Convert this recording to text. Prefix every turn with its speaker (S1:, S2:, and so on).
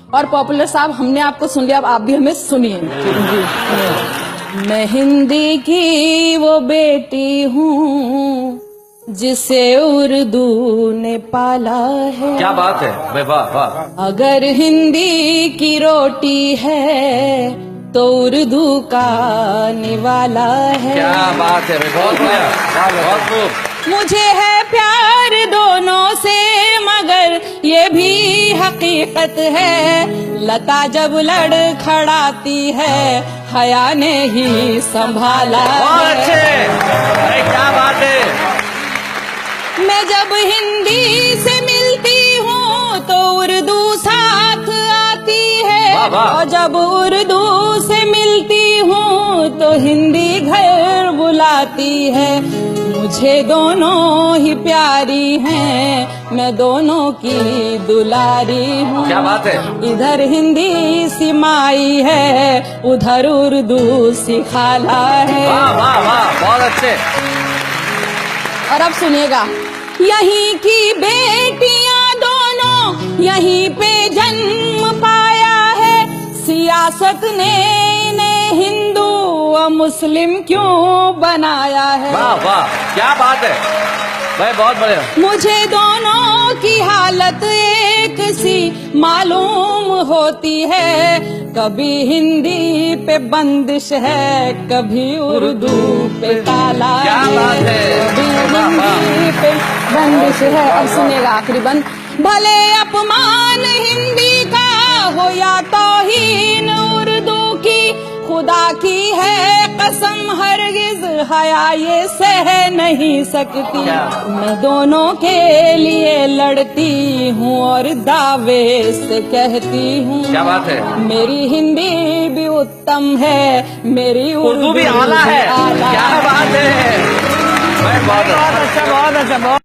S1: और पॉपुलर साहब, हमने आपको सुन लिया, अब आप भी हमें सुनिए। मैं हिंदी की वो बेटी हूँ जिसे उर्दू ने पाला है।
S2: क्या बात है भाई, वाह वाह।
S1: अगर हिंदी की रोटी है तो उर्दू का निवाला है।
S2: क्या बात है भाई, बहुत बढ़िया, बहुत खूब।
S1: मुझे है प्यार दोनों से, मगर ये भी हकीकत है, लता जब लड़खड़ाती है हया ने ही संभाला
S2: बहुत
S1: है।
S2: अच्छे, अरे क्या बात है।
S1: मैं जब हिंदी से मिलती हूँ तो उर्दू साथ आती है,
S2: वाह, वाह।
S1: और जब उर्दू से मिलती हूँ तो हिंदी घर बुलाती है। मुझे दोनों ही प्यारी हैं, मैं दोनों की दुलारी हूँ।
S2: क्या बात है।
S1: इधर हिंदी सी माई है, उधर उर्दू सी खाला है।
S2: वाह वाह वाह, बहुत अच्छे।
S1: और अब सुनिएगा, यहीं की बेटियां दोनों यहीं पे जन्म पाया है, सियासत ने इन्हें हिंदू और मुस्लिम क्यों बनाया है।
S2: वाह वाह, क्या बात है भाई, बहुत बढ़िया।
S1: मुझे दोनों की हालत एक सी मालूम होती है, कभी हिंदी पे बंदिश है, कभी उर्दू पे ताला है।
S2: क्या बात है।
S1: कभी
S2: वाह, वाह।
S1: हिंदी पे बंदिश है। अब सुनेगा आखिरी बंद। भले अपमान हिंदी का हो या तौहीन उर्दू की, खुदा की है कसम हरगिज हया ये सह नहीं सकती। मैं दोनों के लिए लड़ती हूँ और दावे से कहती हूँ।
S2: क्या बात है।
S1: मेरी हिंदी भी उत्तम है, मेरी
S2: उर्दू भी आला है। क्या बात है भाई, बहुत अच्छा, बहुत अच्छा, बहुत